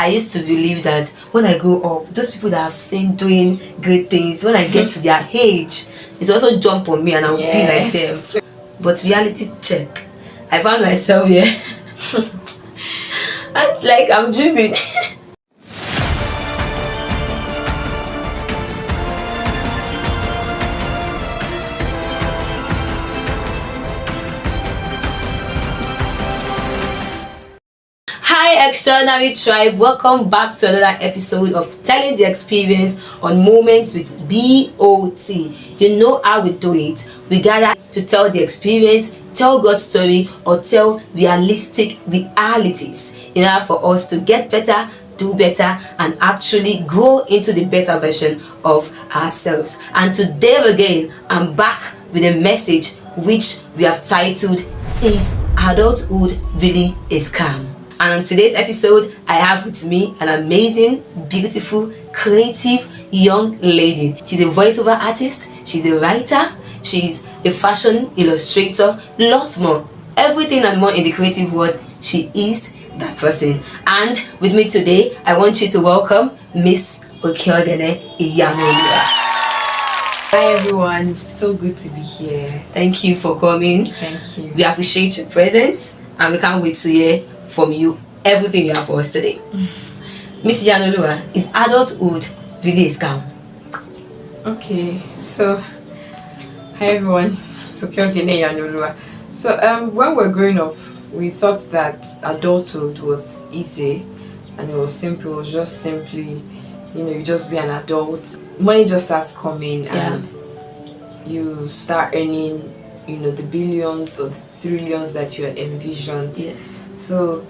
I used to believe that when I grow up, those people that I've seen doing great things, when I get to their age, it's also jump on me and I'll be like them. But reality check, I found myself here. And it's like I'm dreaming. Hi Extraordinary Tribe, welcome back to another episode of Telling the Experience on Moments with BOT. You know how we do it. We gather to tell the experience, tell God's story, or tell realistic realities in order for us to get better, do better, and actually grow into the better version of ourselves. And today again, I'm back with a message which we have titled, Is Adulthood Really a Scam? And on today's episode, I have with me an amazing, beautiful, creative young lady. She's a voiceover artist, she's a writer, she's a fashion illustrator, lots more. Everything and more in the creative world, she is that person. And with me today, I want you to welcome Miss Okeogene Iyanoluwa. Hi everyone, so good to be here. Thank you for coming. Thank you. We appreciate your presence and we can't wait to hear from you everything you have for us today. Miss Iyanoluwa, is adulthood really a scam? Okay, so hi everyone, so Okeogene Iyanoluwa. So when we were growing up, we thought that adulthood was easy and it was simple. It was just simply, you just be an adult. Money just starts coming and you start earning, the billions or the trillions that you had envisioned. Yes. So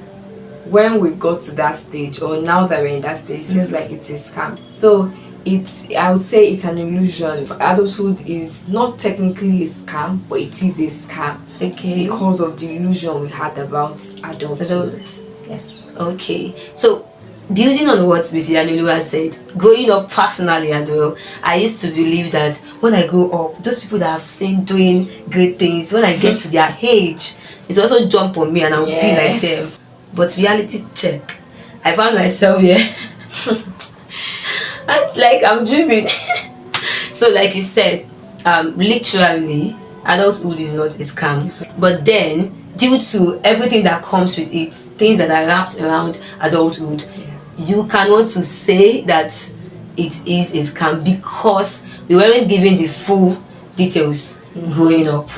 when we got to that stage, or now that we're in that stage, it seems like it's a scam. So I would say it's an illusion. Adulthood is not technically a scam, but it is a scam. Okay. Because of the illusion we had about adulthood. Yes. Okay. So building on what Miss Iyanoluwa said, growing up personally as well, I used to believe that when I grow up, those people that I've seen doing great things, when I get to their age, it's also jump on me and I'll be like them. But reality check, I found myself here. And it's like I'm dreaming. So like you said, literally, adulthood is not a scam. But then, due to everything that comes with it, things that are wrapped around adulthood, you can want to say that it is a scam because we weren't given the full details growing up.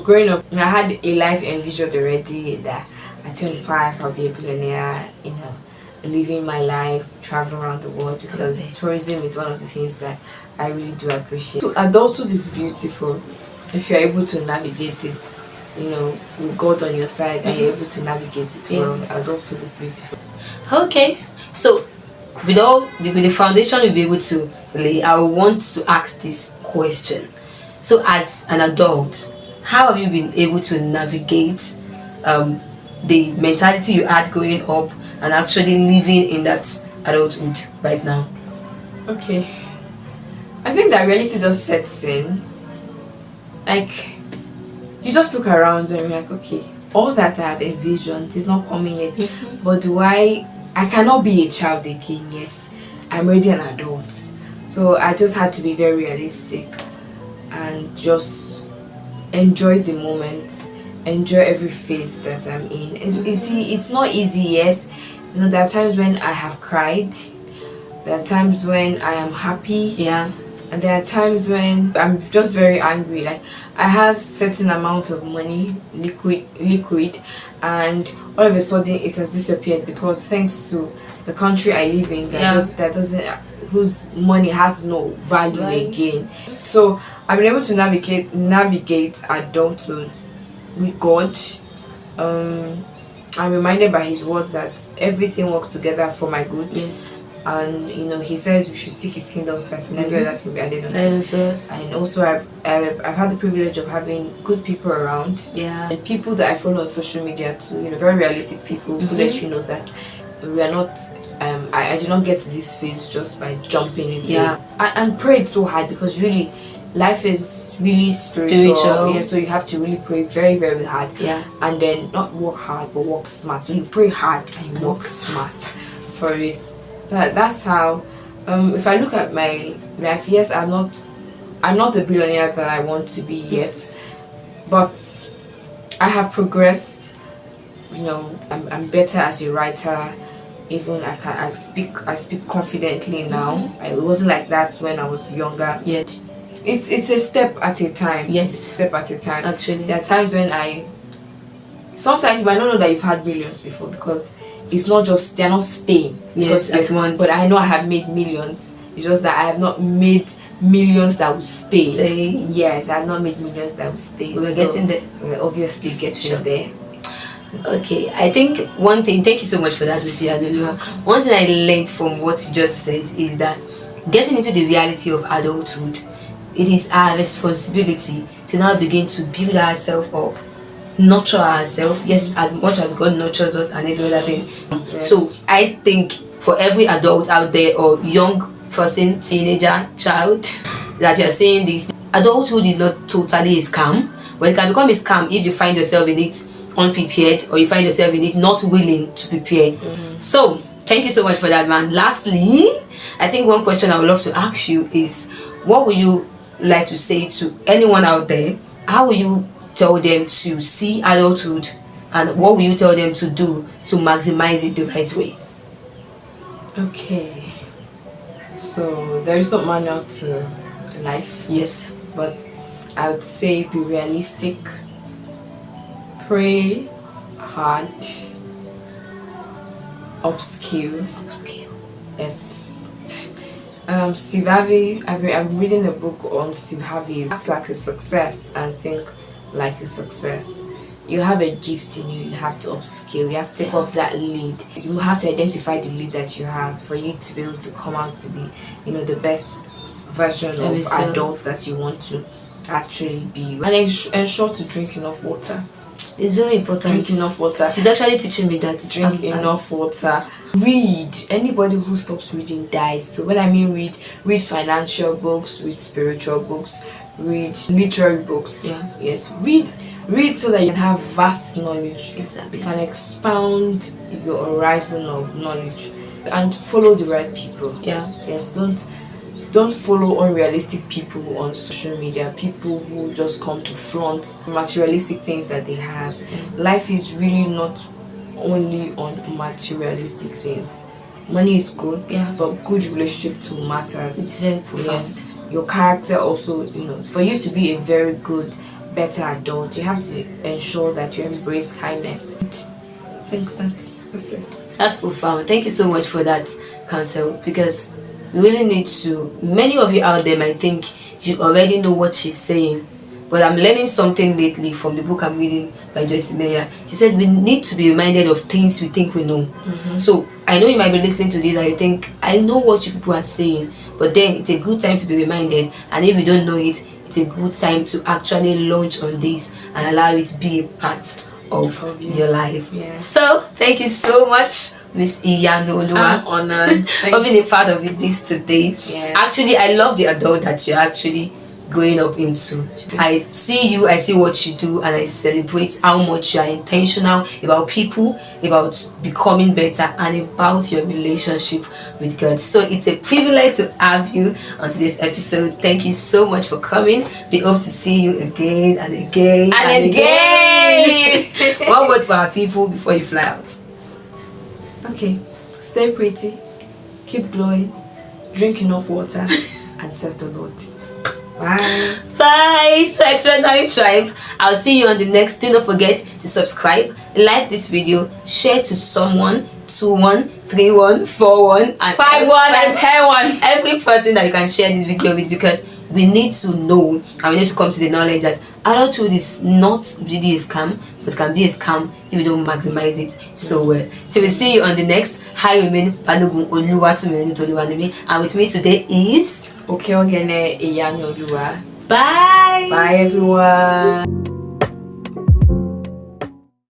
Growing up, I had a life envisioned already that at 25 I'll be a billionaire, living my life, traveling around the world, because tourism is one of the things that I really do appreciate. So adulthood is beautiful if you're able to navigate it, with God on your side and you're able to navigate it well. Adulthood is beautiful. Okay, so with the foundation we'll be able to lay, I want to ask this question. So as an adult, how have you been able to navigate the mentality you had growing up and actually living in that adulthood right now? Okay, I think that reality just sets in. Like, you just look around and you're like, okay, all that I have envisioned is not coming yet. But I cannot be a child again. Yes, I'm already an adult. So I just had to be very realistic and just enjoy the moment, enjoy every phase that I'm in. It's not easy, yes. There are times when I have cried, there are times when I am happy, and there are times when I'm just very angry. Like, I have certain amount of money, liquid, and all of a sudden it has disappeared because thanks to the country I live in whose money has no value again. So I've been able to navigate adulthood with God. I'm reminded by His word that everything works together for my good. Yes. And He says we should seek His kingdom first, and every other thing be added unto us. And also I've had the privilege of having good people around. And people that I follow on social media too. Very realistic people who let you know that we are not. I did not get to this phase just by jumping into it. And prayed so hard because really life is really spiritual. Yeah, so you have to really pray very, very hard. Yeah. And then not work hard but work smart. So you pray hard and you work smart for it. So that's how. If I look at my life, yes, I'm not the billionaire that I want to be yet, but I have progressed. I'm better as a writer. Even I speak confidently now. It wasn't like that when I was younger. Yet it's a step at a time. Yes, step at a time. Actually, there are times when sometimes you might not know that you've had millions before, because it's not just, they're not staying. Yes, at once. But I know I have made millions. It's just that I have not made millions that will stay. Yes, I have not made millions that will stay. We're getting there. We're obviously getting there. Okay, I think one thing, thank you so much for that, Lucy Adolua. One thing I learned from what you just said is that getting into the reality of adulthood, it is our responsibility to now begin to build ourselves up, nurture ourselves, yes, as much as God nurtures us and every other thing. Yes. So I think for every adult out there, or young person, teenager, child, that you're saying this, adulthood is not totally a scam, but it can become a scam if you find yourself in it unprepared, or you find yourself in it not willing to prepare. So thank you so much for that, man. Lastly, I think one question I would love to ask you is, what would you like to say to anyone out there? How will you tell them to see adulthood, and what will you tell them to do to maximize it the right way? Okay, so there is no manual to life. Yes, but I would say be realistic, pray hard, upskill. Yes. Steve Harvey, I'm reading a book on Steve Harvey. Act like a success and think like a success. You have a gift in you, you have to upskill, you have to take off that lead. You have to identify the lead that you have for you to be able to come out to be, the best version of adults that you want to actually be. And ensure to drink enough water. It's very important. Drink enough water. She's actually teaching me that. Drink enough water. Read. Anybody who stops reading dies. So when I mean read financial books, read spiritual books, read literary books. Yeah. Yes. Read so that you can have vast knowledge. Exactly. You can expound your horizon of knowledge, and follow the right people. Yeah. Yes. Don't follow unrealistic people on social media, people who just come to flaunt materialistic things that they have. Life is really not only on materialistic things. Money is good, but good relationship too matters. It's very profound. Yes. Your character also, for you to be a very good, better adult, you have to ensure that you embrace kindness. I think that's it. That's profound. Thank you so much for that counsel, because we really need to, many of you out there might think you already know what she's saying, but I'm learning something lately from the book I'm reading by Joyce Meyer. She said we need to be reminded of things we think we know. So I know you might be listening to this and you think, I know what you people are saying, but then it's a good time to be reminded, and if you don't know it, it's a good time to actually launch on this and allow it to be a part of your life. So thank you so much, Miss Iyanu. I'm honored for being a part of this today. Actually, I love the adult that you're actually growing up into. I see you, I see what you do, and I celebrate how much you are intentional about people, about becoming better, and about your relationship with God. So it's a privilege to have you on today's episode. Thank you so much for coming. We hope to see you again and again and again. One word for our people before you fly out. Okay, stay pretty, keep glowing, drink enough water, and serve the Lord. Bye. Bye. So Extraordinary Tribe, I'll see you on the next. Do not forget to subscribe, like this video, share to someone, 21, 31, 41, and 51 and 10. Every person that you can share this video with, because we need to know and we need to come to the knowledge that adulthood is not really a scam, but can be a scam if you don't maximize it so well. Till we see you on the next. I remain Balogun Oluwatumileni Toluwanimi, and with me today is Okay, Ogene Iyanu Oluwa. Bye. Bye everyone.